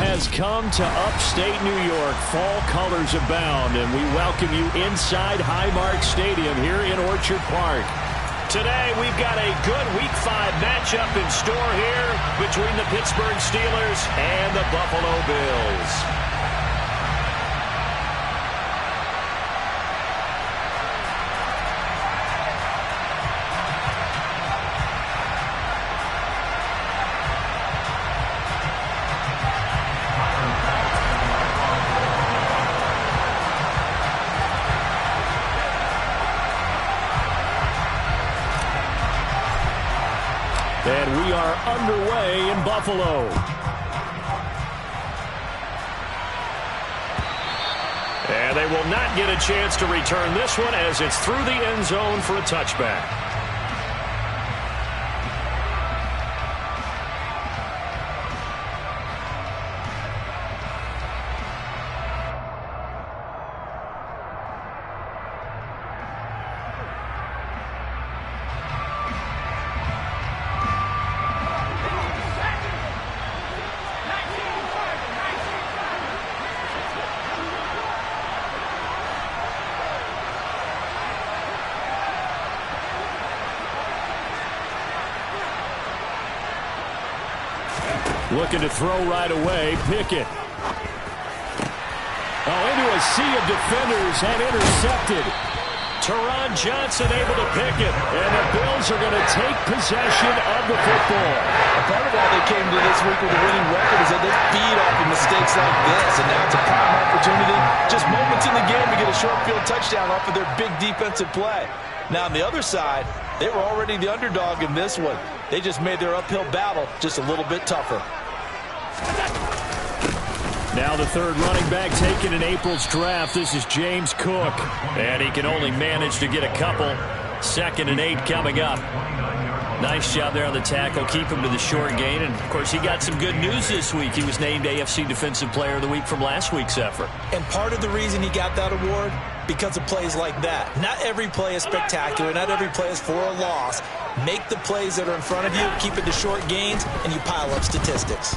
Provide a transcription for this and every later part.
has come to upstate New York. Fall colors abound, and we welcome you inside Highmark Stadium here in Orchard Park. Today, we've got a good Week 5 matchup in store here between the Pittsburgh Steelers and the Buffalo Bills. And we are underway in Buffalo. And they will not get a chance to return this one as it's through the end zone for a touchback. Looking to throw right away. Pickett. Oh, into a sea of defenders and intercepted. Teron Johnson able to pick it. And the Bills are going to take possession of the football. Part of why they came to this week with a winning record is that they feed off of mistakes like this. And now it's a prime opportunity. Just moments in the game to get a short field touchdown off of their big defensive play. Now on the other side, they were already the underdog in this one. They just made their uphill battle just a little bit tougher. Now the third running back taken in April's draft. This is James Cook. And he can only manage to get a couple. 2nd and 8 coming up. Nice job there on the tackle. Keep him to the short gain. And, of course, he got some good news this week. He was named AFC Defensive Player of the Week from last week's effort. And part of the reason he got that award, because of plays like that. Not every play is spectacular. Not every play is for a loss. Make the plays that are in front of you, keep it to short gains, and you pile up statistics.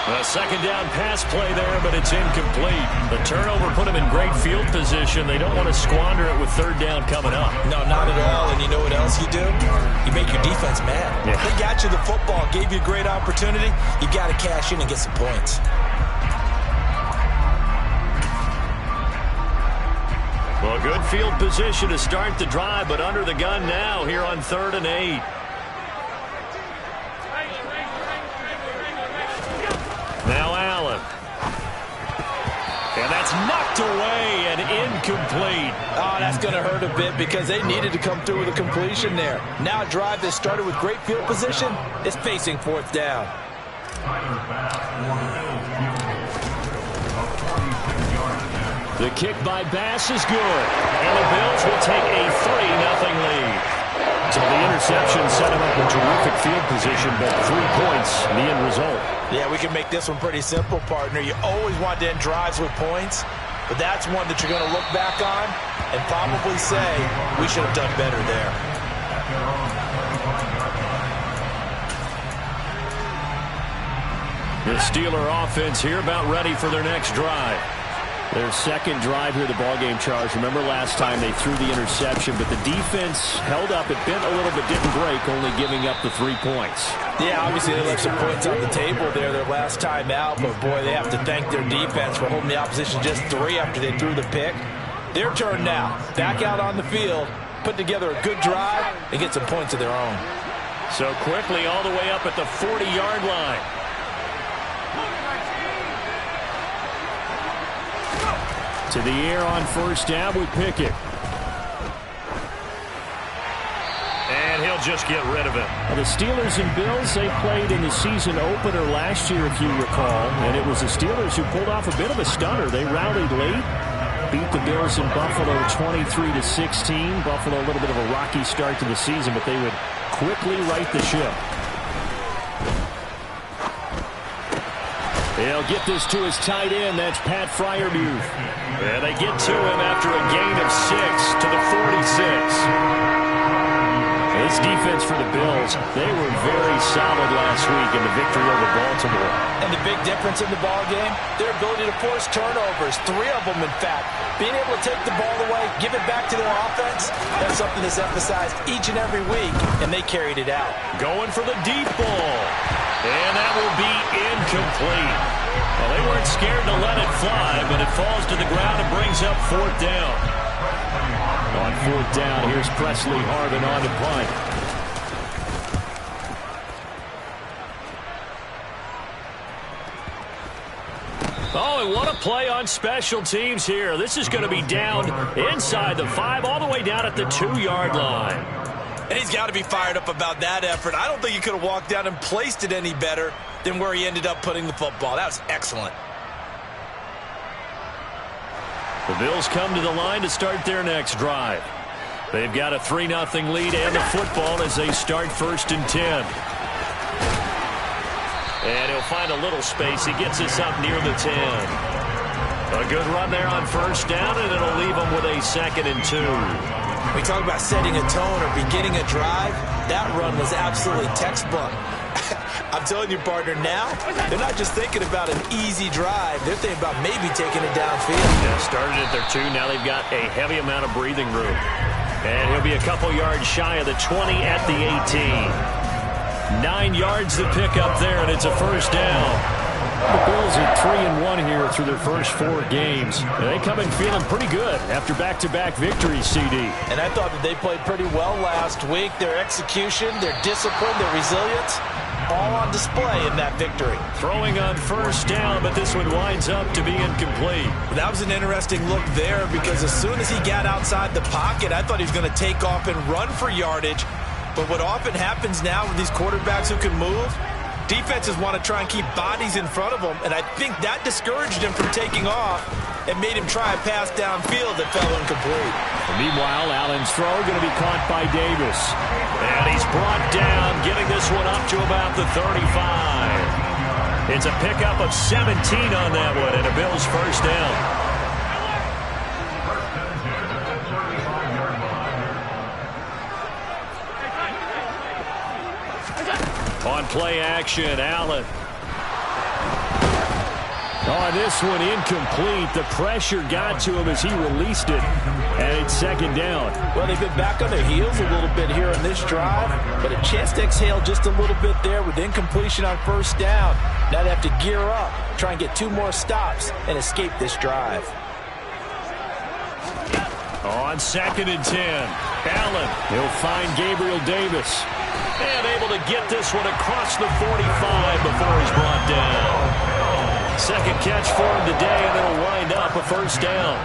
A second down pass play there, but it's incomplete. The turnover put them in great field position. They don't want to squander it with third down coming up. No, not at all. And you know what else you do? You make your defense mad. Yeah. They got you the football, gave you a great opportunity. You got to cash in and get some points. Well, good field position to start the drive, but under the gun now here on 3rd and 8. Now Allen. And that's knocked away and incomplete. Oh, that's going to hurt a bit because they needed to come through with a completion there. Now a drive that started with great field position is facing 4th down. The kick by Bass is good. And the Bills will take a 3-0 lead. So the interception set him up with terrific field position, but 3 points, the end result. Yeah, we can make this one pretty simple, partner. You always want to end drives with points, but that's one that you're going to look back on and probably say, we should have done better there. The Steeler offense here about ready for their next drive. Their second drive here, the ballgame charge. Remember last time they threw the interception, but the defense held up. It bent a little bit, didn't break, only giving up the 3 points. Yeah, obviously they left some points on the table there their last time out, but boy, they have to thank their defense for holding the opposition just 3 after they threw the pick. Their turn now. Back out on the field, put together a good drive, and get some points of their own. So quickly all the way up at the 40-yard line. To the air on 1st down with Pickett. And he'll just get rid of it. Well, the Steelers and Bills, they played in the season opener last year, if you recall. And it was the Steelers who pulled off a bit of a stunner. They rallied late, beat the Bills in Buffalo 23-16. Buffalo a little bit of a rocky start to the season, but they would quickly right the ship. They'll get this to his tight end. That's Pat Freiermuth. And they get to him after a gain of 6 to the 46. This defense for the Bills, they were very solid last week in the victory over Baltimore. And the big difference in the ball game, their ability to force turnovers, 3 of them in fact. Being able to take the ball away, give it back to their offense, that's something that's emphasized each and every week, and they carried it out. Going for the deep ball. And that will be incomplete. Well, they weren't scared to let it fly, but it falls to the ground and brings up 4th down. On 4th down, here's Presley Harvin on to punt. Oh, and what a play on special teams here. This is going to be down inside the 5, all the way down at the 2-yard line. And he's got to be fired up about that effort. I don't think he could have walked down and placed it any better than where he ended up putting the football. That was excellent. The Bills come to the line to start their next drive. They've got a 3-0 lead and the football as they start 1st and 10. And he'll find a little space. He gets us up near the 10. A good run there on 1st down, and it'll leave him with a 2nd and 2. We talk about setting a tone or beginning a drive. That run was absolutely textbook. I'm telling you, partner, now they're not just thinking about an easy drive. They're thinking about maybe taking it downfield. Yeah, started at their 2. Now they've got a heavy amount of breathing room. And he'll be a couple yards shy of the 20 at the 18. 9 yards to pick up there, and it's a 1st down. The Bills are 3-1 here through their first 4 games. And they come in feeling pretty good after back-to-back victories, CD. And I thought that they played pretty well last week. Their execution, their discipline, their resilience, all on display in that victory. Throwing on 1st down, but this one winds up to be incomplete. That was an interesting look there because as soon as he got outside the pocket, I thought he was going to take off and run for yardage. But what often happens now with these quarterbacks who can move, defenses want to try and keep bodies in front of them, and I think that discouraged him from taking off and made him try a pass downfield that fell incomplete. Meanwhile, Allen's throw going to be caught by Davis. And he's brought down, getting this one up to about the 35. It's a pickup of 17 on that one, and a Bills 1st down. On play action, Allen. Oh, this one incomplete. The pressure got to him as he released it. And it's 2nd down. Well, they've been back on their heels a little bit here in this drive, but a chance to exhale just a little bit there with incompletion on 1st down. Now they have to gear up, try and get 2 more stops and escape this drive. On 2nd and 10, Allen. He'll find Gabriel Davis. And able to get this one across the 45 before he's brought down. 2nd catch for him today, and it'll wind up a 1st down.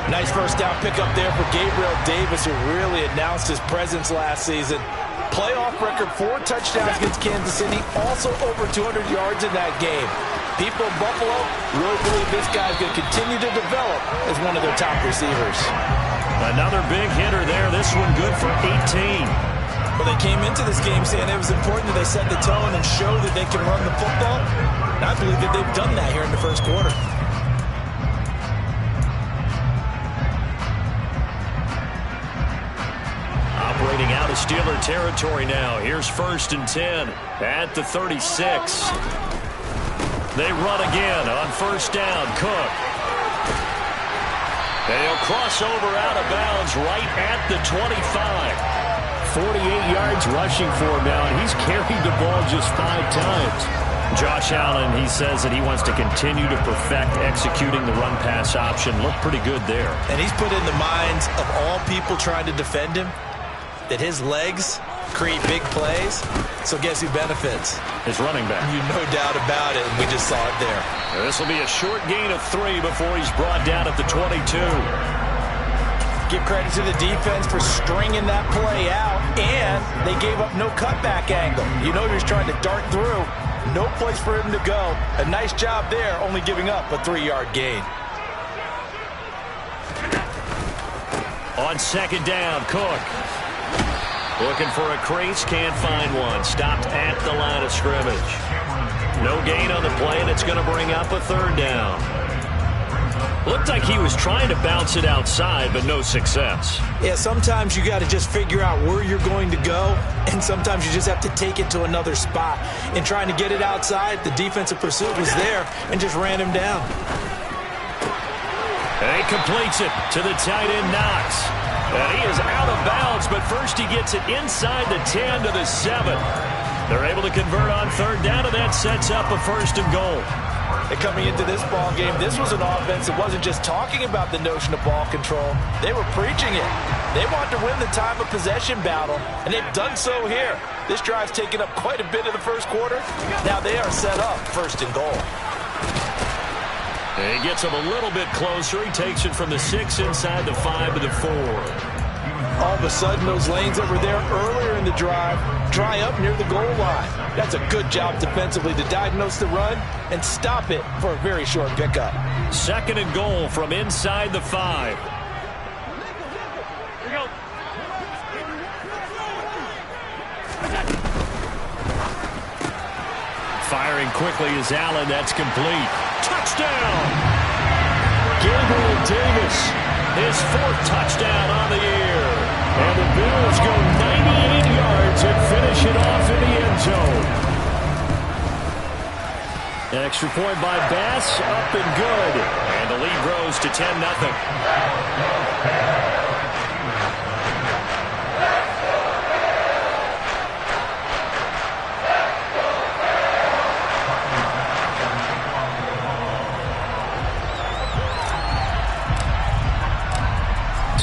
Nice 1st down pickup there for Gabriel Davis, who really announced his presence last season. Playoff record, 4 touchdowns against Kansas City, also over 200 yards in that game. People in Buffalo really believe this guy is going to continue to develop as one of their top receivers. Another big hitter there. This one good for 18. Well, they came into this game saying it was important that they set the tone and show that they can run the football. And I believe that they've done that here in the 1st quarter. Operating out of Steeler territory now. Here's 1st and 10 at the 36. They run again on 1st down. Cook. They'll cross over out of bounds right at the 25. 48 yards rushing for him now, and he's carried the ball just 5 times. Josh Allen, he says that he wants to continue to perfect executing the run-pass option. Looked pretty good there. And he's put in the minds of all people trying to defend him that his legs create big plays. So guess who benefits? His running back. You no doubt about it, and we just saw it there. This will be a short gain of 3 before he's brought down at the 22. Give credit to the defense for stringing that play out, and they gave up no cutback angle. You know he was trying to dart through. No place for him to go. A nice job there, only giving up a 3-yard gain. On 2nd down, Cook. Looking for a crease, can't find one. Stopped at the line of scrimmage. No gain on the play, and it's going to bring up a 3rd down. Looked like he was trying to bounce it outside, but no success. Yeah, sometimes you got to just figure out where you're going to go, and sometimes you just have to take it to another spot. In trying to get it outside, the defensive pursuit was there and just ran him down. And he completes it to the tight end, Knox. And he is out of bounds, but first he gets it inside the 10 to the 7. They're able to convert on third down, and that sets up a 1st and goal. And coming into this ball game, this was an offense that wasn't just talking about the notion of ball control. They were preaching it. They wanted to win the time of possession battle, and they've done so here. This drive's taken up quite a bit of the first quarter. Now they are set up 1st and goal. And he gets him a little bit closer. He takes it from the 6 inside the 5 to the 4. All of a sudden, those lanes that were there earlier in the drive dry up near the goal line. That's a good job defensively to diagnose the run and stop it for a very short pickup. 2nd and goal from inside the 5. Here we go. Firing quickly is Allen. That's complete. Touchdown! Gabriel Davis, his 4th touchdown on the year. And the Bills go 98 yards and finish it off in the end zone. An extra point by Bass, up and good. And the lead grows to 10-0.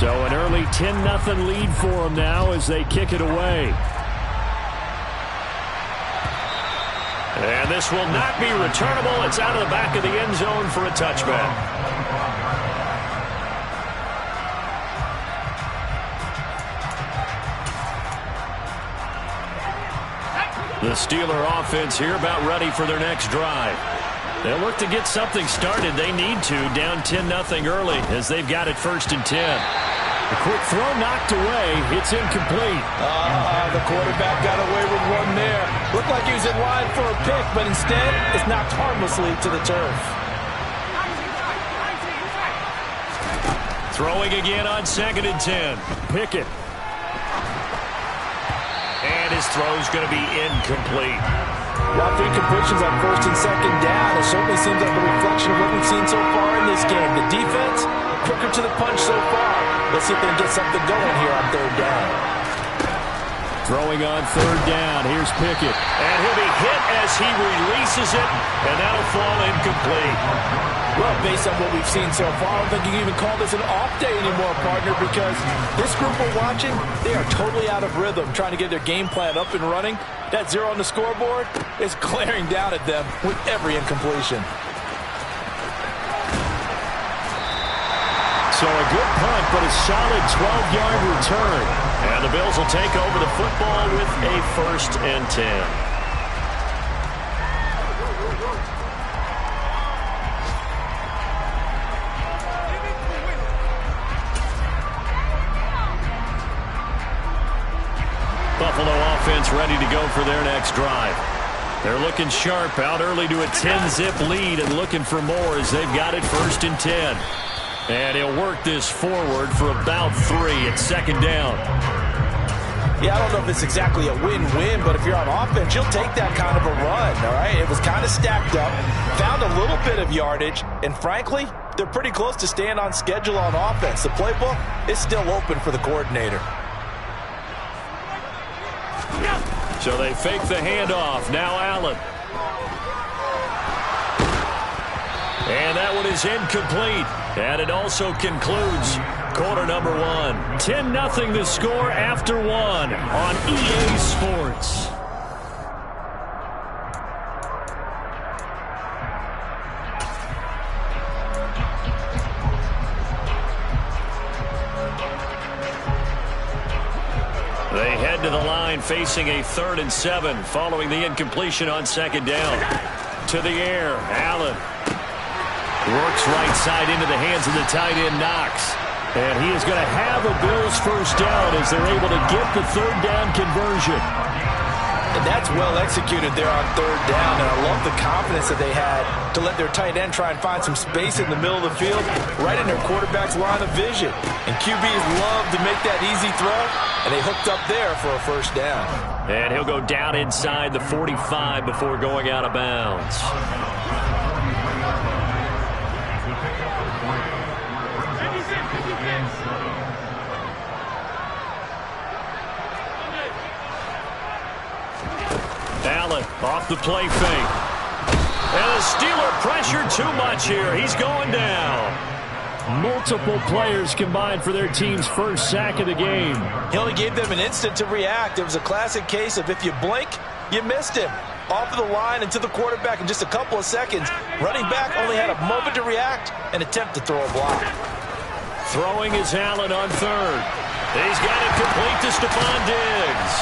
So an early 10-0 lead for them now as they kick it away. And this will not be returnable. It's out of the back of the end zone for a touchback. The Steeler offense here about ready for their next drive. They'll look to get something started. They need to, down 10-0 early as they've got it 1st and 10. A quick throw knocked away. It's incomplete. The quarterback got away with one there. Looked like he was in line for a pick, but instead it's knocked harmlessly to the turf. Throwing again on 2nd and 10. Pickett. And his throw's going to be incomplete. While 3 completions on 1st and 2nd down, it certainly seems like a reflection of what we've seen so far in this game. The defense, quicker to the punch so far. Let's see if they can get something going here on 3rd down. Throwing on 3rd down. Here's Pickett. And he'll be hit as he releases it, and that'll fall incomplete. Well, based on what we've seen so far, I don't think you can even call this an off day anymore, partner, because this group we're watching, they are totally out of rhythm, trying to get their game plan up and running. That 0 on the scoreboard is glaring down at them with every incompletion. So a good punt, but a solid 12-yard return. And the Bills will take over the football with a 1st and 10. Buffalo offense ready to go for their next drive. They're looking sharp, out early to a 10-zip lead and looking for more as they've got it 1st and 10. And he'll work this forward for about 3 at 2nd down. Yeah, I don't know if it's exactly a win-win, but if you're on offense, you'll take that kind of a run, all right? It was kind of stacked up, found a little bit of yardage, and frankly, they're pretty close to staying on schedule on offense. The playbook is still open for the coordinator. So they fake the handoff. Now Allen. And that one is incomplete. And it also concludes quarter number 1. 10-0 the score after 1 on EA Sports. They head to the line facing a 3rd and 7 following the incompletion on 2nd down. To the air, Allen. Works right side into the hands of the tight end, Knox. And he is going to have a Bills 1st down as they're able to get the 3rd down conversion. And And that's well executed there on third down. And I love the confidence that they had to let their tight end try and find some space in the middle of the field, right in their quarterback's line of vision. And QBs love to make that easy throw, and they hooked up there for a first down. And he'll go down inside the 45 before going out of bounds. Allen off the play fake. And the Steeler pressure too much here. He's going down. Multiple players combined for their team's first sack of the game. He only gave them an instant to react. It was a classic case of if you blink, you missed him. Off of the line and to the quarterback in just a couple of seconds. Running back only had a moment to react and attempt to throw a block. Throwing is Allen on third. He's got it complete to Stephon Diggs.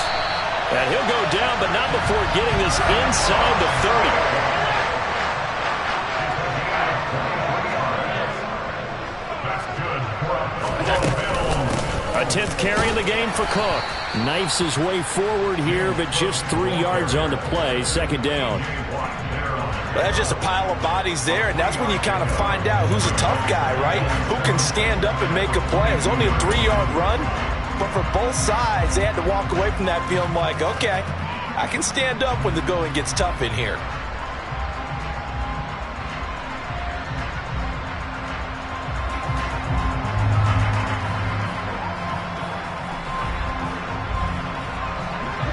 And he'll go down, but not before getting this inside the 30. A 10th carry in the game for Cook. Knifes his way forward here, but just 3 yards on the play. Second down. Well, that's just a pile of bodies there, and that's when you kind of find out who's a tough guy, right? Who can stand up and make a play. It was only a 3-yard run, but for both sides, they had to walk away from that feeling like, okay, I can stand up when the going gets tough in here.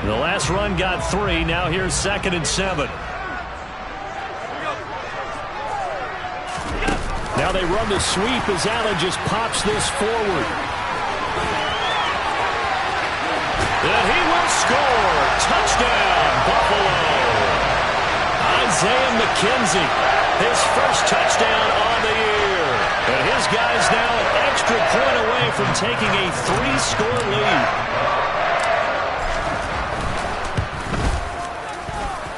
The last run got 3. Now here's 2nd and 7. Now they run the sweep as Allen just pops this forward. And he will score. Touchdown, Buffalo. Isaiah McKenzie, his first touchdown on the year. And his guys now an extra point away from taking a 3-score lead.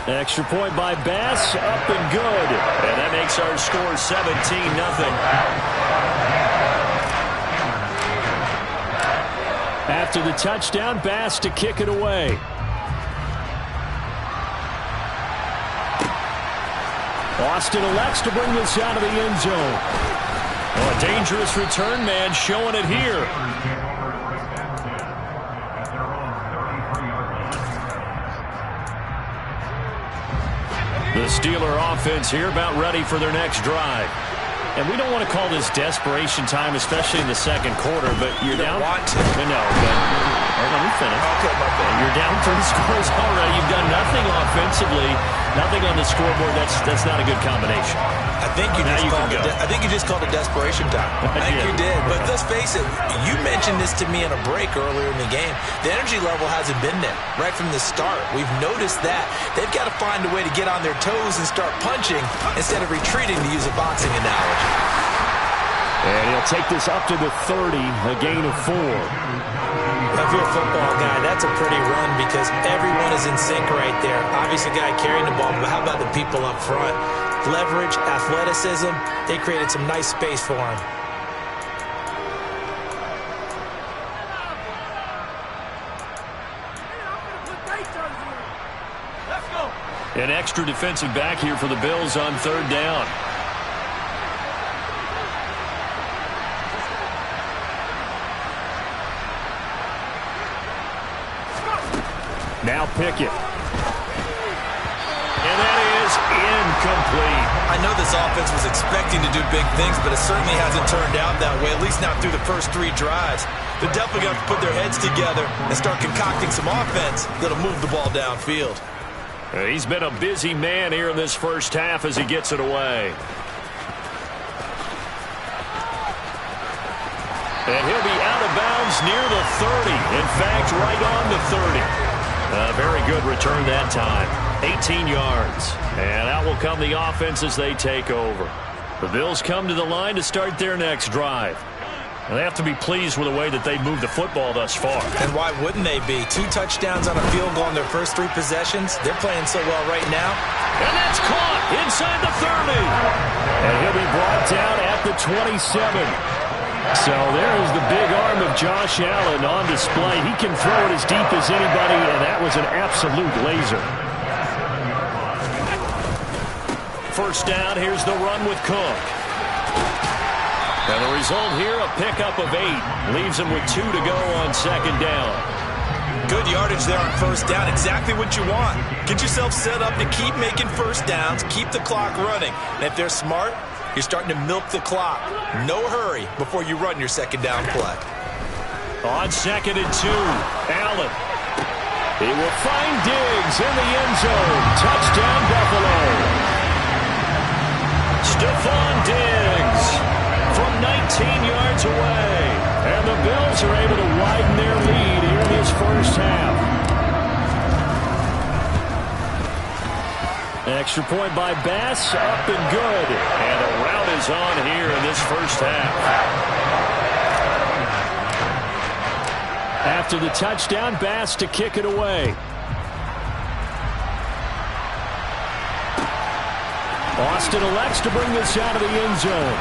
Extra point by Bass, up and good. And that makes our score 17-0. After the touchdown, Bass to kick it away. Austin elects to bring this out of the end zone. Oh, a dangerous return man showing it here. The Steeler offense here about ready for their next drive. And we don't want to call this desperation time, especially in the second quarter, but you're down. Want to. No, but let me finish. Okay, my bad. You're down 3 scores already. You've done nothing offensively, nothing on the scoreboard. That's not a good combination. I think you just called it desperation time. I think you did. But let's face it, you mentioned this to me in a break earlier in the game. The energy level hasn't been there right from the start. We've noticed that. They've got to find a way to get on their toes and start punching instead of retreating, to use a boxing analogy. And he'll take this up to the 30, a gain of 4. If you're a football guy, that's a pretty run because everyone is in sync right there. Obviously, the guy carrying the ball, but how about the people up front? Leverage, athleticism, they created some nice space for him. An extra defensive back here for the Bills on third down. Now Pickett. And that is incomplete. I know this offense was expecting to do big things, but it certainly hasn't turned out that way, at least not through the first 3 drives. They're definitely going to put their heads together and start concocting some offense that'll move the ball downfield. He's been a busy man here in this first half as he gets it away. And he'll be out of bounds near the 30. In fact, right on the 30. A very good return that time. 18 yards. And out will come the offense as they take over. The Bills come to the line to start their next drive. And they have to be pleased with the way that they've moved the football thus far. And why wouldn't they be? 2 touchdowns on a field goal in their first 3 possessions. They're playing so well right now. And that's caught inside the 30. And he'll be brought down at the 27. So there is the big arm of Josh Allen on display. He can throw it as deep as anybody, and that was an absolute laser. First down, here's the run with Cook. And the result here, a pickup of 8. Leaves him with 2 to go on second down. Good yardage there on first down. Exactly what you want. Get yourself set up to keep making first downs, keep the clock running. And if they're smart, you're starting to milk the clock. No hurry before you run your second down play. On second and 2, Allen. He will find Diggs in the end zone. Touchdown, Buffalo. Stephon Diggs from 19 yards away. And the Bills are able to widen their lead here in this first half. Extra point by Bass, up and good. And a rout is on here in this first half. After the touchdown, Bass to kick it away. Austin elects to bring this out of the end zone.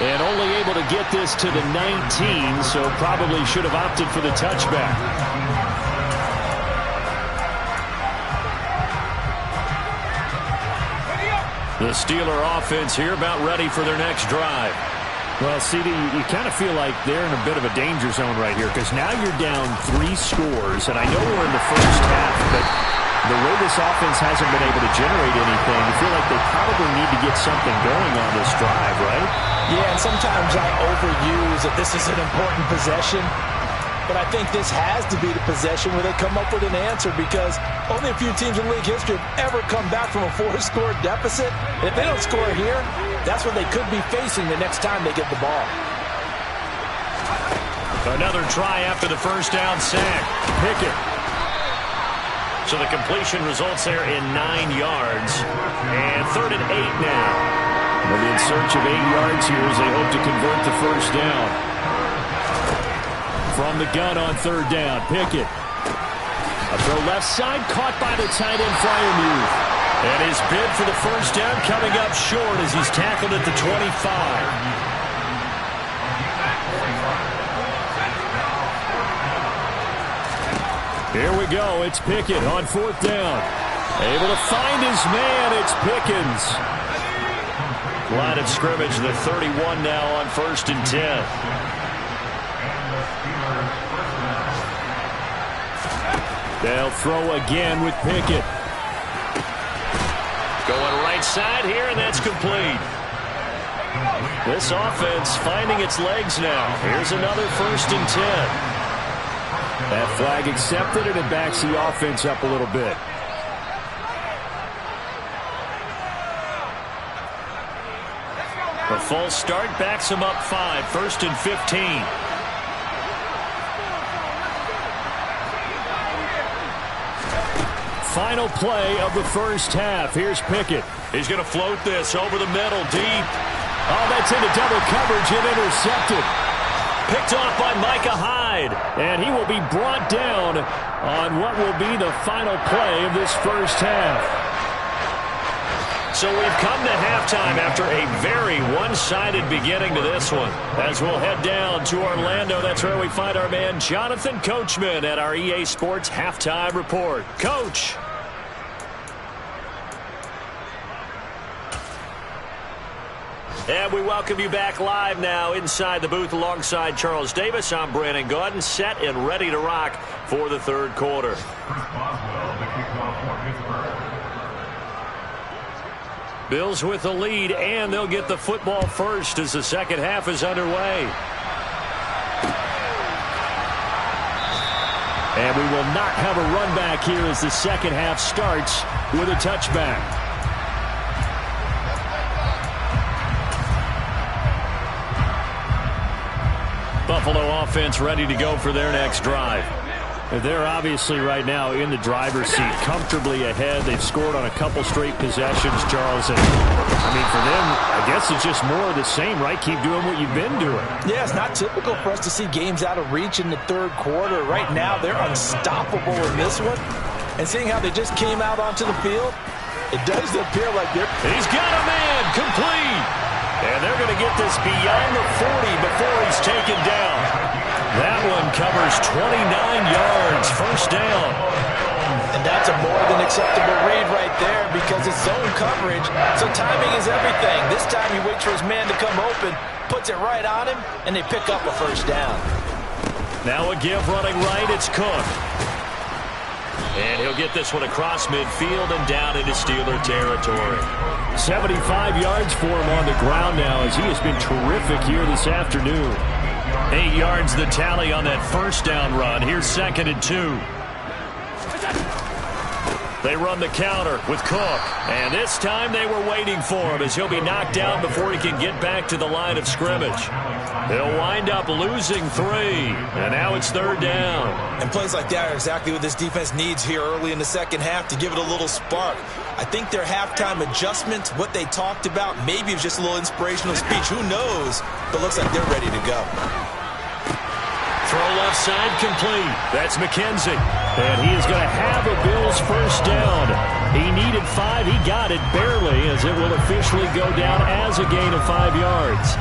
And only able to get this to the 19, so probably should have opted for the touchback. The Steeler offense here about ready for their next drive. Well, CD, you kind of feel like they're in a bit of a danger zone right here because now you're down 3 scores, and I know we're in the first half, but the way this offense hasn't been able to generate anything, you feel like they probably need to get something going on this drive, right? Yeah, and sometimes I overuse that this is an important possession, but I think this has to be the possession where they come up with an answer because only a few teams in league history have ever come back from a 4-score deficit. And if they don't score here, that's what they could be facing the next time they get the ball. Another try after the first down sack. Pickett. So the completion results there in 9 yards. And 3rd and 8 now. They'll be in search of 8 yards here as they hope to convert the first down. From the gun on 3rd down, Pickett. A throw left side, caught by the tight end, Freiermuth. And his bid for the first down coming up short as he's tackled at the 25. Here we go. It's Pickett on 4th down. Able to find his man. It's Pickens. Line of scrimmage, the 31 now on 1st and 10. They'll throw again with Pickett. Going right side here, and that's complete. This offense finding its legs now. Here's another 1st and 10. That flag accepted, and it backs the offense up a little bit. A false start backs him up 5. 1st and 15. Final play of the first half. Here's Pickett. He's going to float this over the middle, deep. Oh, that's into double coverage and intercepted. Picked off by Micah Hyde. And he will be brought down on what will be the final play of this first half. So we've come to halftime after a very one-sided beginning to this one. As we'll head down to Orlando, that's where we find our man Jonathan Coachman at our EA Sports Halftime Report. Coach. And we welcome you back live now inside the booth alongside Charles Davis. I'm Brandon Gaudin, set and ready to rock for the 3rd quarter. Bills with the lead, and they'll get the football first as the second half is underway. And we will not have a run back here as the second half starts with a touchback. Buffalo offense ready to go for their next drive. They're obviously right now in the driver's seat, comfortably ahead. They've scored on a couple straight possessions, Charles. And, I mean, for them, I guess it's just more of the same, right? Keep doing what you've been doing. Yeah, it's not typical for us to see games out of reach in the 3rd quarter. Right now, they're unstoppable in this one. And seeing how they just came out onto the field, it does appear like they're... He's got a man, complete. And they're going to get this beyond the 40 before he's taken down. That one covers 29 yards, first down. And that's a more than acceptable read right there because it's zone coverage, so timing is everything. This time he waits for his man to come open, puts it right on him, and they pick up a first down. Now a give running right, it's Cook. And he'll get this one across midfield and down into Steeler territory. 75 yards for him on the ground now as he has been terrific here this afternoon. 8 yards the tally on that first down run. Here's 2nd and 2. They run the counter with Cook. And this time they were waiting for him as he'll be knocked down before he can get back to the line of scrimmage. They'll wind up losing 3. And now it's 3rd down. And plays like that are exactly what this defense needs here early in the second half to give it a little spark. I think their halftime adjustment, what they talked about, maybe it was just a little inspirational speech. Who knows? But looks like they're ready to go. Throw left side complete. That's McKenzie. And he is going to have a Bills first down. He needed 5. He got it barely as it will officially go down as a gain of 5 yards.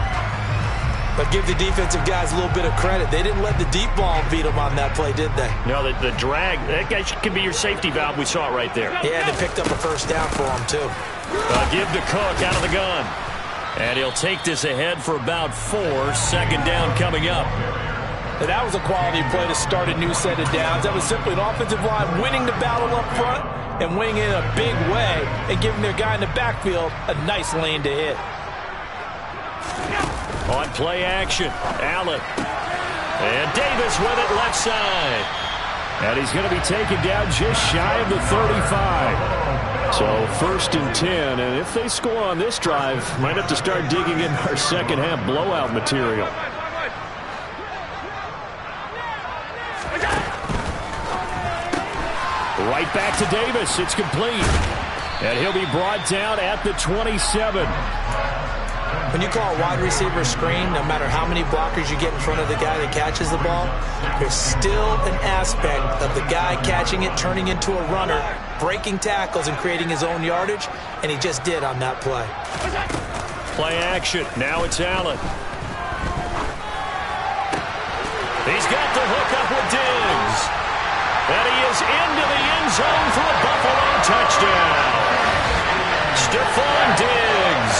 But give the defensive guys a little bit of credit. They didn't let the deep ball beat them on that play, did they? No, the drag, that guy could be your safety valve. We saw it right there. Yeah, they picked up a first down for him, too. Give to Cook out of the gun. And he'll take this ahead for about 4. 2nd down coming up. And that was a quality play to start a new set of downs. That was simply an offensive line winning the battle up front and winning it in a big way and giving their guy in the backfield a nice lane to hit. On play action, Allen. And Davis with it left side. And he's going to be taken down just shy of the 35. So 1st and 10. And if they score on this drive, might have to start digging in our second half blowout material. Right back to Davis. It's complete. And he'll be brought down at the 27. When you call a wide receiver screen, no matter how many blockers you get in front of the guy that catches the ball, there's still an aspect of the guy catching it, turning into a runner, breaking tackles and creating his own yardage, and he just did on that play. Play action. Now it's Allen. He's got the hook up with Diggs. And he is into the end zone for a Buffalo touchdown. Stephon Diggs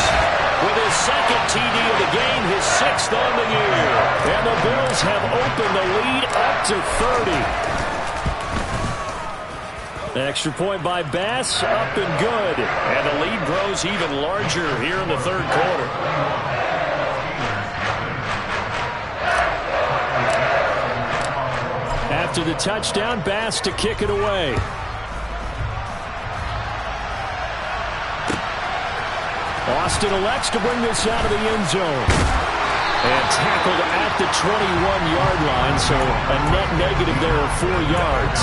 with his 2nd TD of the game, his 6th on the year. And the Bills have opened the lead up to 30. Extra point by Bass, up and good. And the lead grows even larger here in the 3rd quarter. After the touchdown, Bass to kick it away. Austin elects to bring this out of the end zone. And tackled at the 21-yard line, so a net negative there of 4 yards.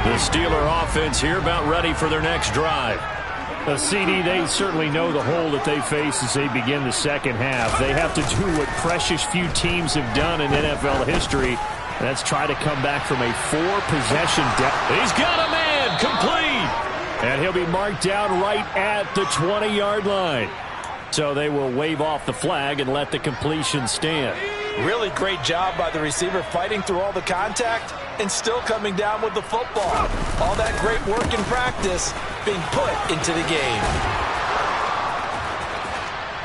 The Steeler offense here about ready for their next drive. CD, they certainly know the hole that they face as they begin the second half. They have to do what precious few teams have done in NFL history. That's try to come back from a 4-possession deficit. He's got a man, complete. And he'll be marked down right at the 20-yard line. So they will wave off the flag and let the completion stand. Really great job by the receiver fighting through all the contact and still coming down with the football. All that great work in practice being put into the game.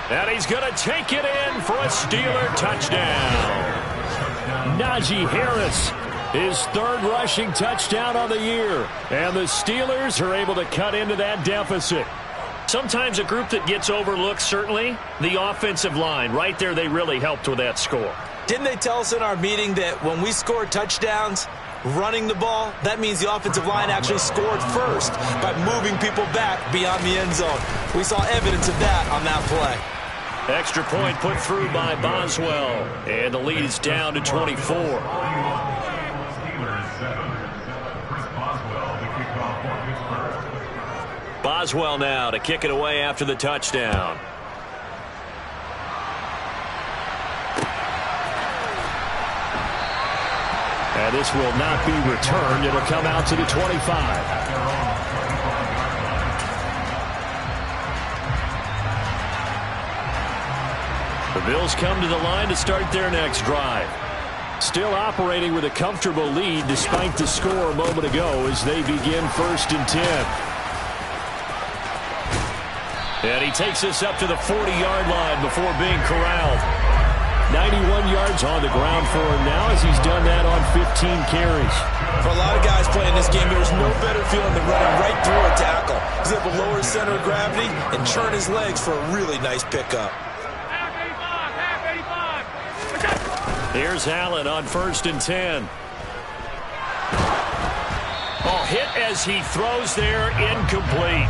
And he's going to take it in for a Steeler touchdown. Najee Harris, his 3rd rushing touchdown of the year. And the Steelers are able to cut into that deficit. Sometimes a group that gets overlooked, certainly, the offensive line. Right there, they really helped with that score. Didn't they tell us in our meeting that when we score touchdowns, running the ball, that means the offensive line actually scored first by moving people back beyond the end zone. We saw evidence of that on that play. Extra point put through by Boswell. And the lead is down to 24. Boswell now to kick it away after the touchdown. And this will not be returned. It'll come out to the 25. The Bills come to the line to start their next drive. Still operating with a comfortable lead despite the score a moment ago as they begin 1st and 10. And he takes us up to the 40-yard line before being corralled. 91 yards on the ground for him now as he's done that on 15 carries. For a lot of guys playing this game, there's no better feeling than running right through a tackle. He's able to lower his center of gravity and churn his legs for a really nice pickup. Here's Allen on 1st and 10. Oh, hit as he throws there, incomplete.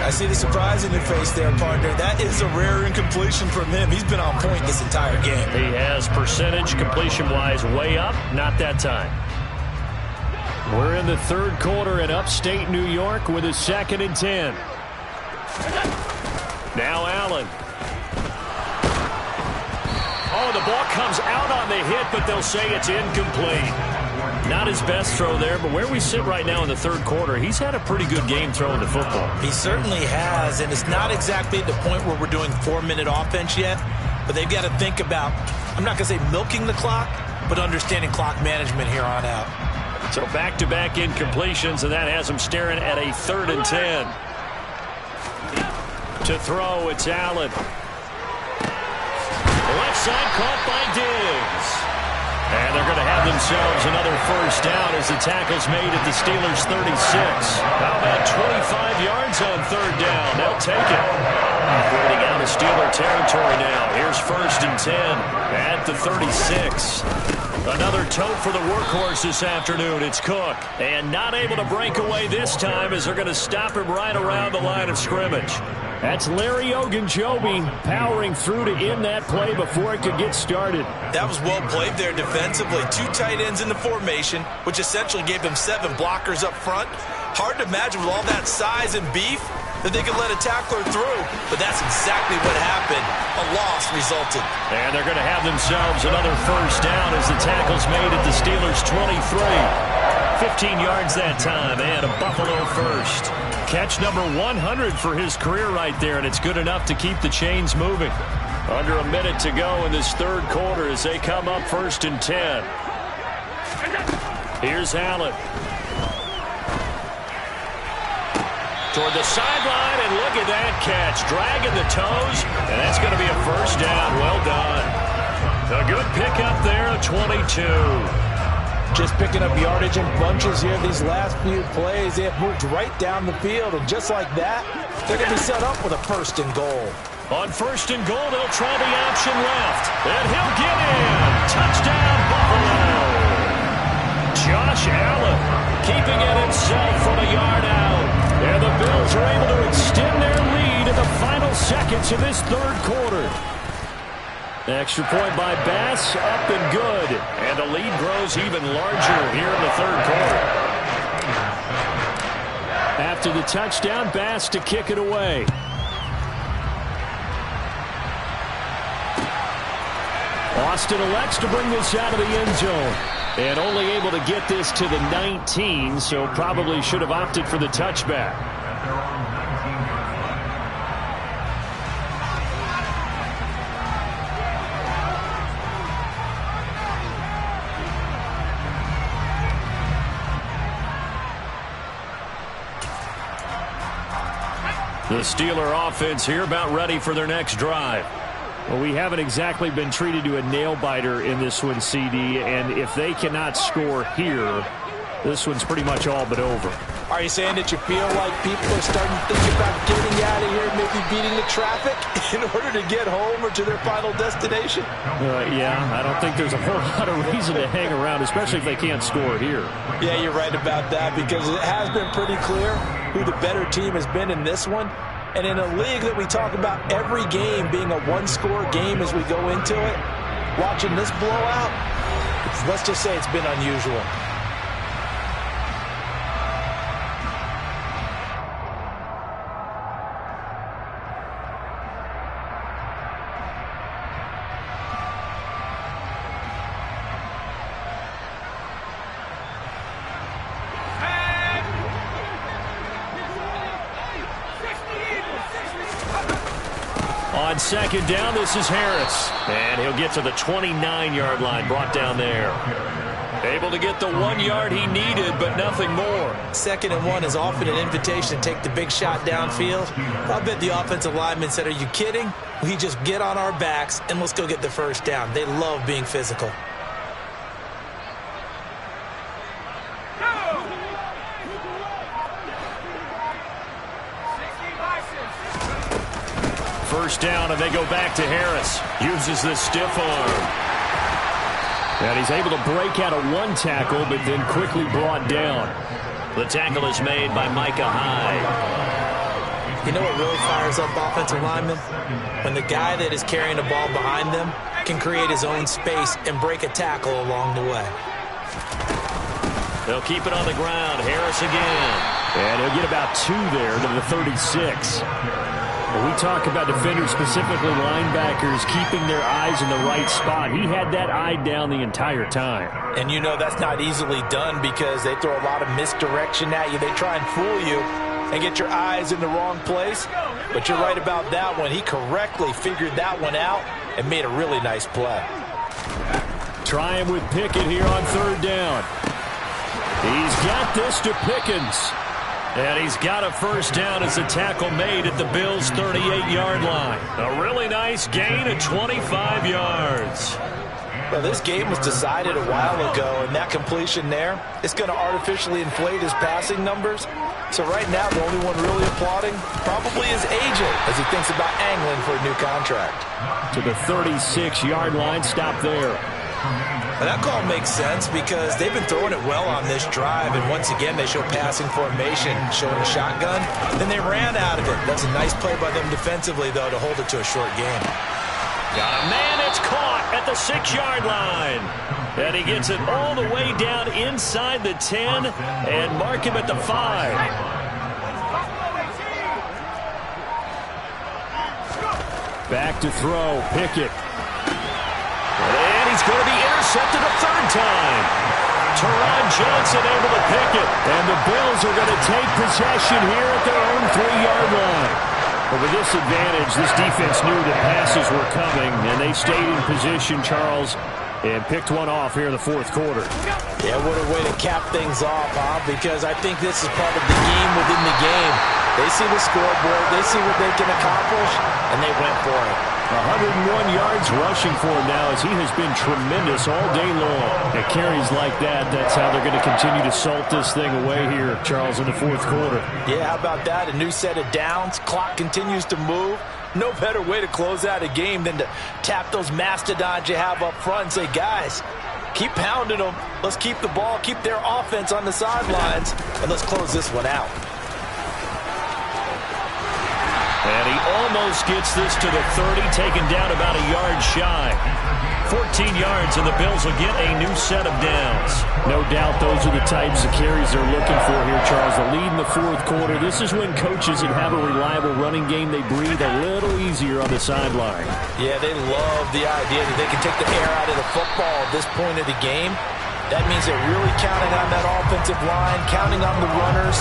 I see the surprise in your face there, partner. That is a rare incompletion from him. He's been on point this entire game. He has percentage completion-wise way up, not that time. We're in the 3rd quarter in upstate New York with a 2nd and 10. Now Allen. Oh, the ball comes out on the hit, but they'll say it's incomplete. Not his best throw there, but where we sit right now in the 3rd quarter, he's had a pretty good game throwing the football. He certainly has, and it's not exactly at the point where we're doing 4-minute offense yet, but they've got to think about, I'm not going to say milking the clock, but understanding clock management here on out. So back-to-back incompletions, and that has him staring at a 3rd and 10. To throw, it's Allen. Left side caught by Diggs. And they're going to have themselves another 1st down as the tackle's made at the Steelers' 36. How about 25 yards on 3rd down? They'll take it. Operating out of Steeler territory now. Here's 1st and 10 at the 36. Another tote for the workhorse this afternoon. It's Cook. And not able to break away this time as they're going to stop him right around the line of scrimmage. That's Larry Ogunjobi powering through to end that play before it could get started. That was well played there defensively. 2 tight ends in the formation, which essentially gave them 7 blockers up front. Hard to imagine with all that size and beef that they could let a tackler through, but that's exactly what happened. A loss resulted. And they're going to have themselves another 1st down as the tackle's made at the Steelers' 23. 15 yards that time, and a Buffalo 1st. Catch number 100 for his career right there, and it's good enough to keep the chains moving. Under a minute to go in this 3rd quarter as they come up 1st and 10. Here's Allen. Toward the sideline, and look at that catch. Dragging the toes, and that's going to be a 1st down. Well done. A good pickup there, 22. Just picking up yardage in bunches here these last few plays. They have moved right down the field, and just like that, they're going to be set up with a 1st and goal. On 1st and goal, they'll try the option left. And he'll get in. Touchdown, Buffalo. Josh Allen keeping it himself from a yard out. And the Bills are able to extend their lead in the final seconds of this 3rd quarter. Extra point by Bass, up and good. And the lead grows even larger here in the 3rd quarter. After the touchdown, Bass to kick it away. Austin elects to bring this out of the end zone. And only able to get this to the 19, so probably should have opted for the touchback. The Steeler offense here about ready for their next drive. Well, we haven't exactly been treated to a nail-biter in this one, CD, and if they cannot score here, this one's pretty much all but over. Are you saying that you feel like people are starting to think about getting out of here, maybe beating the traffic in order to get home or to their final destination? Yeah, I don't think there's a whole lot of reason to hang around, especially if they can't score here. Yeah, you're right about that, because it has been pretty clear who the better team has been in this one. And in a league that we talk about every game being a one-score game as we go into it, watching this blowout, let's just say it's been unusual. On On second down, this is Harris. And he'll get to the 29-yard line, brought down there. Able to get the 1 yard he needed, but nothing more. 2nd and 1 is often an invitation to take the big shot downfield. I bet the offensive lineman said, are you kidding? We just get on our backs and let's go get the first down. They love being physical. First down, and they go back to Harris. Uses the stiff arm. And he's able to break out of one tackle, but then quickly brought down. The tackle is made by Micah Hyde. You know what really fires up offensive linemen? When the guy that is carrying the ball behind them can create his own space and break a tackle along the way. They'll keep it on the ground. Harris again. And he'll get about 2 there to the 36. When we talk about defenders, specifically linebackers, keeping their eyes in the right spot, he had that eye down the entire time. And you know that's not easily done because they throw a lot of misdirection at you. They try and fool you and get your eyes in the wrong place. But you're right about that one. He correctly figured that one out and made a really nice play. Trying with Pickett here on 3rd down. He's got this to Pickens. And he's got a first down as a tackle made at the Bills' 38-yard line. A really nice gain of 25 yards. Well, this game was decided a while ago, and that completion there, it's going to artificially inflate his passing numbers. So right now, the only one really applauding probably is AJ as he thinks about angling for a new contract. To the 36-yard line, stop there. And that call makes sense because they've been throwing it well on this drive, and once again they show passing formation, showing a shotgun. Then they ran out of it. That's a nice play by them defensively, though, to hold it to a short game. Got a man, it's caught at the 6-yard line. And he gets it all the way down inside the 10 and mark him at the 5. Back to throw, Pickett. And he's going to be intercepted a 3rd time. Teron Johnson able to pick it. And the Bills are going to take possession here at their own 3-yard line. But with this advantage, this defense knew that passes were coming, and they stayed in position, Charles, and picked one off here in the 4th quarter. Yeah, what a way to cap things off, huh? Because I think this is part of the game within the game. They see the scoreboard, they see what they can accomplish, and they went for it. 101 yards rushing for him now as he has been tremendous all day long. At carries like that, that's how they're going to continue to salt this thing away here, Charles, in the 4th quarter. Yeah, how about that? A new set of downs. Clock continues to move. No better way to close out a game than to tap those mastodons you have up front and say, guys, keep pounding them. Let's keep the ball, keep their offense on the sidelines, and let's close this one out. And he almost gets this to the 30, taken down about a yard shy. 14 yards, and the Bills will get a new set of downs. No doubt those are the types of carries they're looking for here, Charles. The lead in the 4th quarter. This is when coaches that have a reliable running game, they breathe a little easier on the sideline. Yeah, they love the idea that they can take the air out of the football at this point of the game. That means they're really counting on that offensive line, counting on the runners,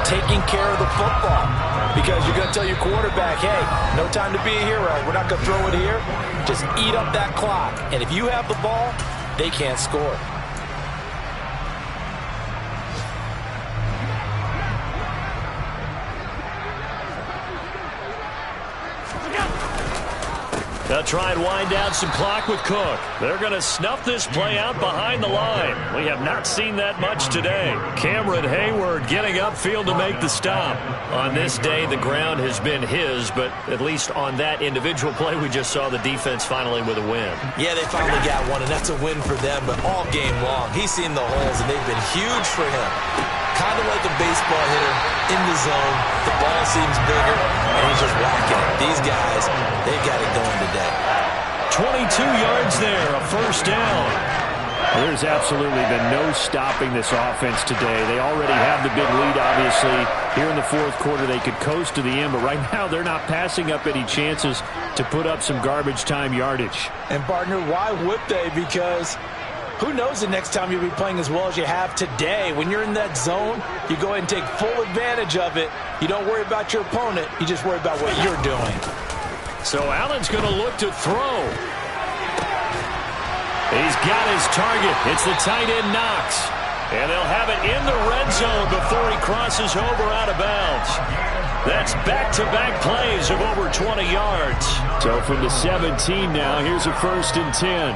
taking care of the football. Because you're going to tell your quarterback, hey, no time to be a hero. We're not going to throw it here. Just eat up that clock. And if you have the ball, they can't score. They'll try and wind down some clock with Cook. They're going to snuff this play out behind the line. We have not seen that much today. Cameron Hayward getting upfield to make the stop. On this day, the ground has been his, but at least on that individual play, we just saw the defense finally with a win. Yeah, they finally got one, and that's a win for them, but all game long, he's seen the holes, and they've been huge for him. Kind of like a baseball hitter in the zone. The ball seems bigger, and he's just whacking it. These guys, they've got it going today. 22 yards there, a first down. There's absolutely been no stopping this offense today. They already have the big lead, obviously. Here in the 4th quarter, they could coast to the end, but right now they're not passing up any chances to put up some garbage time yardage. And, partner, why would they? Because who knows the next time you'll be playing as well as you have today. When you're in that zone, you go ahead and take full advantage of it. You don't worry about your opponent. You just worry about what you're doing. So Allen's going to look to throw. He's got his target. It's the tight end Knox. And they'll have it in the red zone before he crosses over out of bounds. That's back-to-back plays of over 20 yards. So from the 17 now, here's a 1st and 10.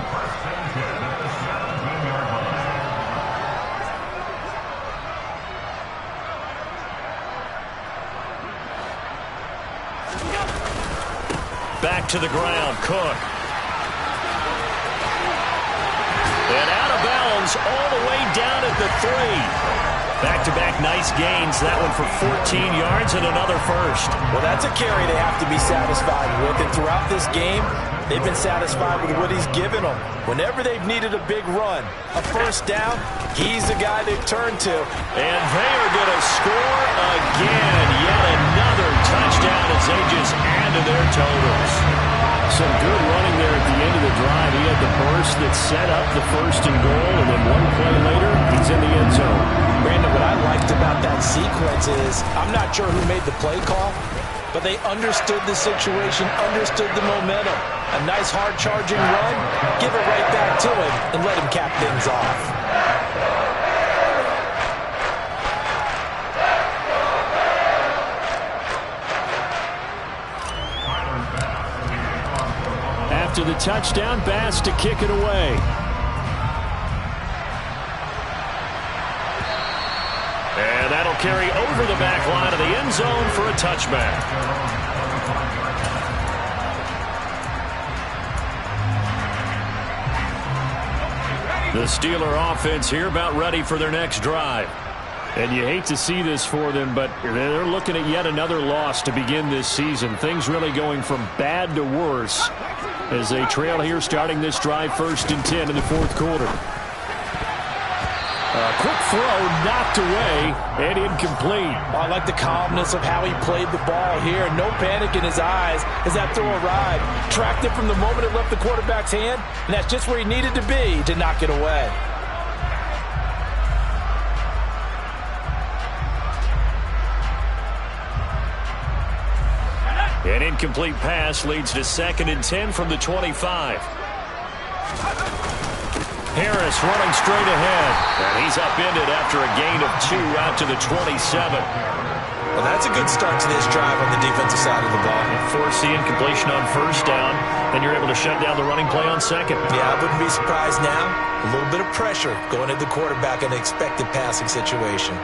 Back to the ground, Cook. And out of bounds all the way down at the 3. Back-to-back nice gains. That one for 14 yards and another first. Well, that's a carry they have to be satisfied with. And throughout this game, they've been satisfied with what he's given them. Whenever they've needed a big run, a first down, he's the guy they've turned to. And they are going to score again. Yet another touchdown as they just add to their totals. Some good running there at the end of the drive. He had the burst that set up the 1st and goal, and then one play later, he's in the end zone. Brandon, what I liked about that sequence is I'm not sure who made the play call, but they understood the situation, understood the momentum. A nice hard-charging run, give it right back to him, and let him cap things off. After the touchdown, Bass to kick it away. And that'll carry over the back line of the end zone for a touchback. The Steeler offense here about ready for their next drive. And you hate to see this for them, but they're looking at yet another loss to begin this season. Things really going from bad to worse as they trail here starting this drive 1st and 10 in the 4th quarter. A quick throw knocked away and incomplete. I like the calmness of how he played the ball here. No panic in his eyes as that throw arrived. Tracked it from the moment it left the quarterback's hand, and that's just where he needed to be to knock it away. An incomplete pass leads to 2nd and 10 from the 25. Harris running straight ahead. And he's upended after a gain of 2 out to the 27. Well, that's a good start to this drive on the defensive side of the ball. Force the incompletion on 1st down, and you're able to shut down the running play on 2nd. Yeah, I wouldn't be surprised now. A little bit of pressure going at the quarterback in an expected passing situation.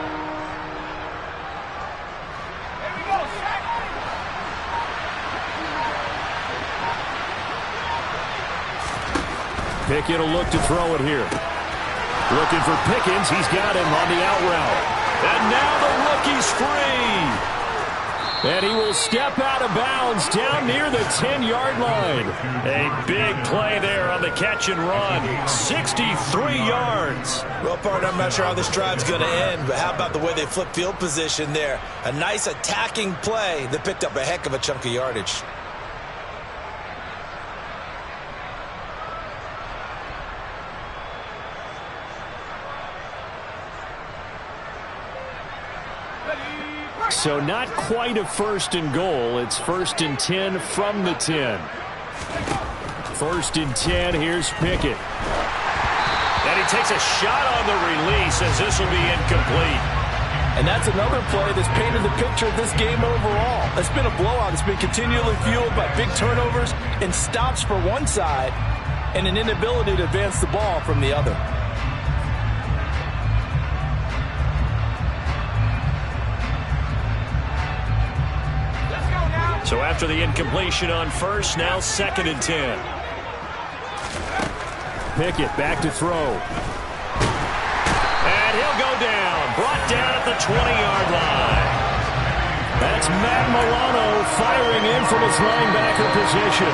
Pickett will look to throw it here. Looking for Pickens. He's got him on the out route. And now the rookie's free. And he will step out of bounds down near the 10-yard line. A big play there on the catch and run. 63 yards. Well, partner, I'm not sure how this drive's going to end, but how about the way they flip field position there? A nice attacking play that picked up a heck of a chunk of yardage. So not quite a 1st and goal. It's 1st and 10 from the 10. 1st and 10. Here's Pickett. And he takes a shot on the release as this will be incomplete. And that's another play that's painted the picture of this game overall. It's been a blowout. It's been continually fueled by big turnovers and stops for one side and an inability to advance the ball from the other. So after the incompletion on 1st, now 2nd and 10. Pickett back to throw. And he'll go down. Brought down at the 20-yard line. That's Matt Milano firing in from his linebacker position.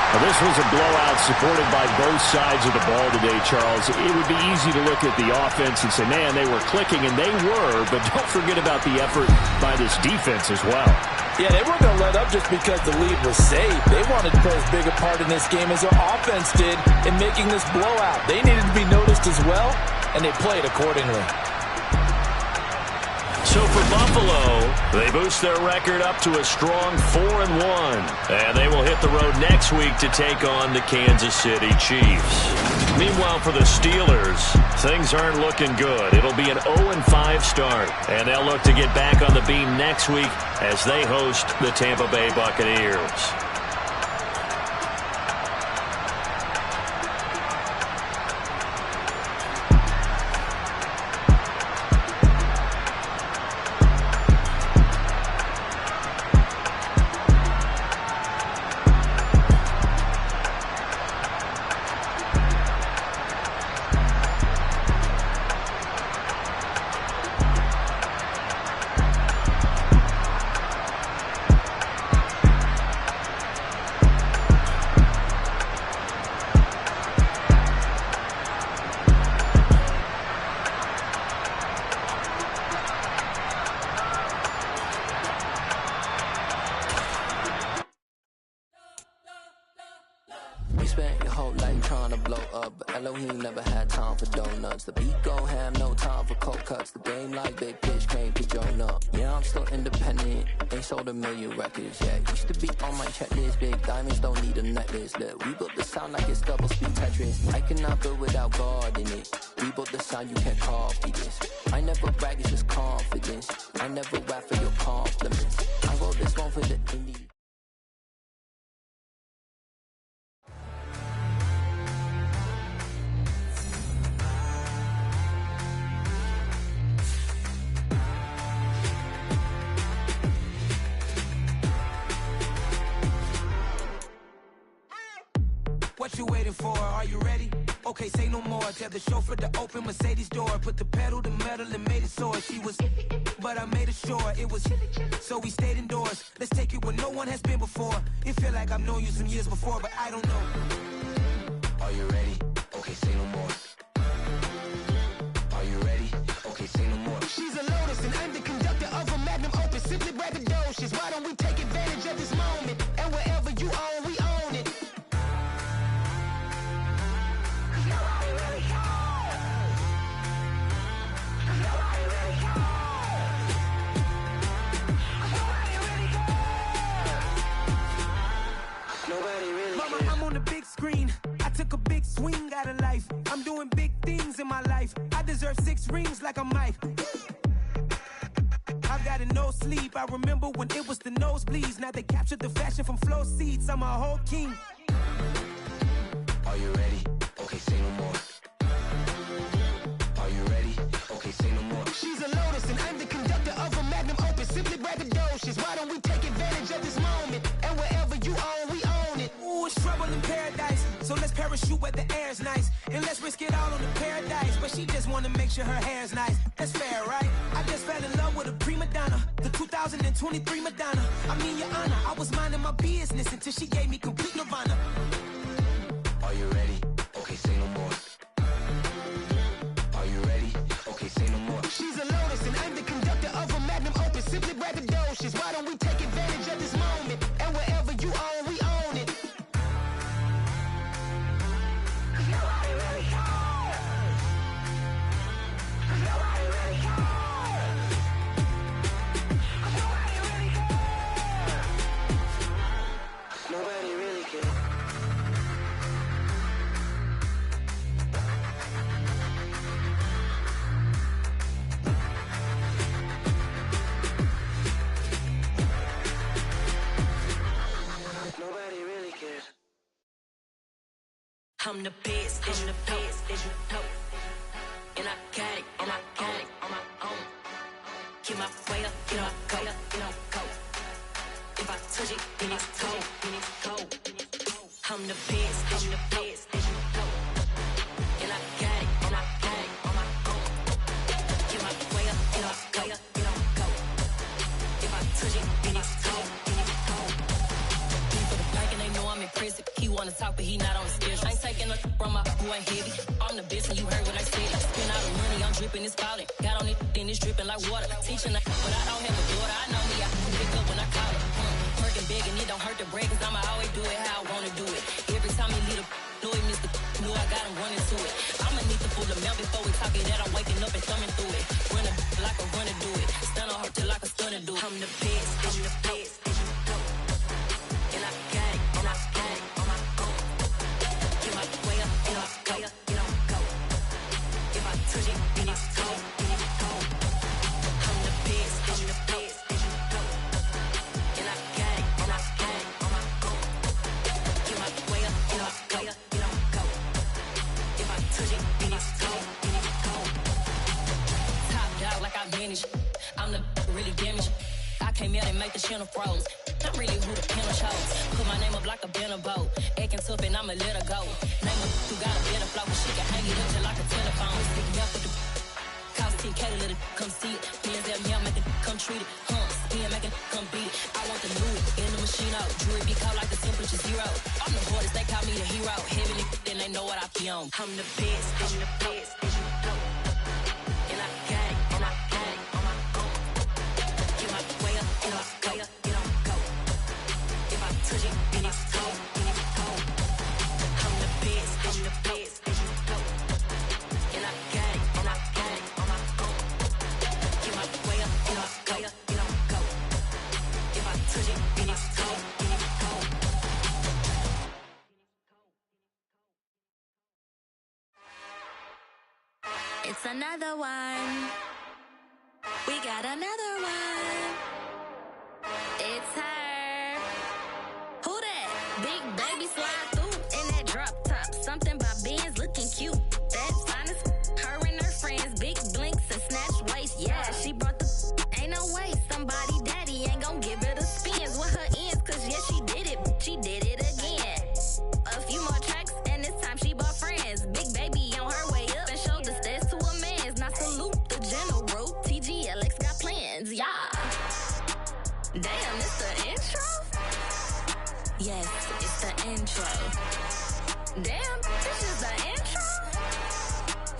Well, this was a blowout supported by both sides of the ball today, Charles. It would be easy to look at the offense and say, man, they were clicking, and they were, but don't forget about the effort by this defense as well. Yeah, they weren't going to let up just because the lead was saved. They wanted to play as big a part in this game as their offense did in making this blowout. They needed to be noticed as well, and they played accordingly. So for Buffalo, they boost their record up to a strong 4-1. And they will hit the road next week to take on the Kansas City Chiefs. Meanwhile, for the Steelers, things aren't looking good. It'll be an 0-5 start. And they'll look to get back on the beam next week as they host the Tampa Bay Buccaneers. Spent your whole life trying to blow up, but Elohim never had time for donuts. The beat gon' have no time for cold cuts. The game like big pitch came to join up. Yeah, I'm still independent, ain't sold a million records yet. Used to be on my checklist, big diamonds don't need a necklace. Look, we built the sound like it's double speed Tetris. I cannot build without God in it. We built the sound, you can't copy this. I never brag, it's just confidence. I never rap for your compliments. I wrote this one for the indie. What you waiting for? Are you ready? Okay, say no more. Tell the chauffeur to open Mercedes door. Put the pedal to metal and made it soar. She was, but I made it sure it was. So we stayed indoors. Let's take it where no one has been before. It feel like I've known you some years before, but I don't know. Are you ready? Okay, say no more. Are you ready? Okay, say no more. She's a Lotus and I'm the conductor of a Magnum Opus. Simply braggadocious. Why don't we take advantage of this moment? And wherever you own, we own it. Mama, I'm on the big screen. I took a big swing out of life. I'm doing big things in my life. I deserve 6 rings like a Mike. I've got no sleep. I remember when it was the nosebleeds. Now they captured the fashion from flow seats. I'm a whole king. Are you ready? Okay, say no more. Are you ready? Okay, say no more. She's a Lotus and I'm the conductor of a Magnum Opus. Simply braggadocious. Why don't we take advantage of this moment? And wherever you own, we own it. Ooh, it's trouble in paradise. So let's parachute where the air's nice. And let's risk it all on the paradise. But she just wanna make sure her hair's nice. That's fair, right? I just fell in love with a prima donna. The 2023 Madonna. I mean, your honor, I was minding my business until she gave me complete nirvana. Are you ready? Okay, say no more. Are you ready? Okay, say no more. She's a Lotus and I'm the conductor of a Magnum Opus. Simply braggadocious. Why don't we take advantage of this moment? And wherever you own, we own it. Nobody really cares. Nobody really cares. Nobody really cares. Nobody really cares. Nobody really cares. I'm the best, I'm the best, as you know. And I got it, and I got it on my own. Get my way up, get my go, get my go. If I touch it, then it's cold, then it's cold. I'm the best, as you know. And I got it, and I got it on my own. Get my way up, get my go, get my go. If I touch it, then it's cold, then it's cold. He for the back and they know I'm impressive. He wanna talk, but he not on the schedule. I ain't taking nothing from my boy heavy. I'm the best, and you heard what I said. Spend all the money, I'm dripping, it's falling. Got on it, then it's dripping like water. Teaching, but I don't have a daughter. I know me, I can pick up when I call it. Working big, and it don't hurt to break, cause I'ma always do it how I wanna do it. Every time he lead a know he missed the know I got him running to it. I'ma need to pull the mail before we talk it that I'm waking up and thumbing through it. Run a like a runner do it. hair, they make the channel froze. I'm really who the piano chose. Put my name up like a banner boat. Acting tough and I'ma let her go. Name her who got a better flow, but she can hang it up just like a telephone. Sticking up with the cost 10K to let it come see it. Hands at me, I'm making come treat it. Spin, making come beat it. I want the Louis in the machine out. Jewelry be called like the temperature zero. I'm the hardest, they call me the hero. Heavenly, then they know what I be on. I'm the best, I'm the best, as you know. And I got it, and I got it on my own. Get my way up, get off, go, get on, go. If I touch it, then it's cold, then it's cold. I'm the best, as you know. And I got it, and I got it on my own. Get my way up, get off, go, get on, go. If I touch it, then it's cold, then it's cold. It's another one. We got another one. It's her. Who that? Big baby slide through in that drop top. Something about Benz looking cute. That's honest. Her and her friends, big blinks and snatch waist. Yeah, she brought the ain't no way. Somebody daddy ain't gon' give her the spins with her ends. Cause yeah, she did it. She did it again. A few more tracks and this time she bought friends. Big baby on her way up and showed the stairs to a man's. Now salute the general. TGLX got plans, yeah. Damn, it's the intro? Yes, it's the intro. Damn, this is the intro?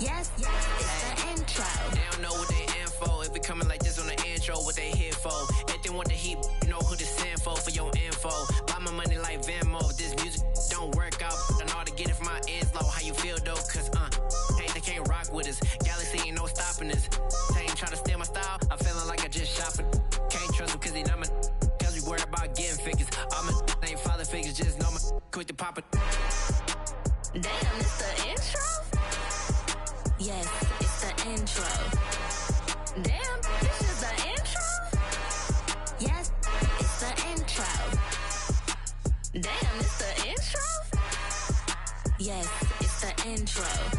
Yes, it's the intro. They don't know what they in for. If we coming like this on the intro, what they here for? If they want the heat, you know who to send for your info. Buy my money like Venmo. If this music don't work out, I know how to get it from my ends low. How you feel though? Cause hey, they can't rock with us. Galaxy ain't no stopping us. They ain't try to steal my style. I'm feeling like I just shot for. Can't trust him cause he not my. Cause we worried about getting figures. All my ain't father figures, just know my quick to pop it. Damn, it's the intro? Yes, it's the intro. Damn, this is the intro? Yes, it's the intro. Damn, it's the intro? Yes, it's the intro.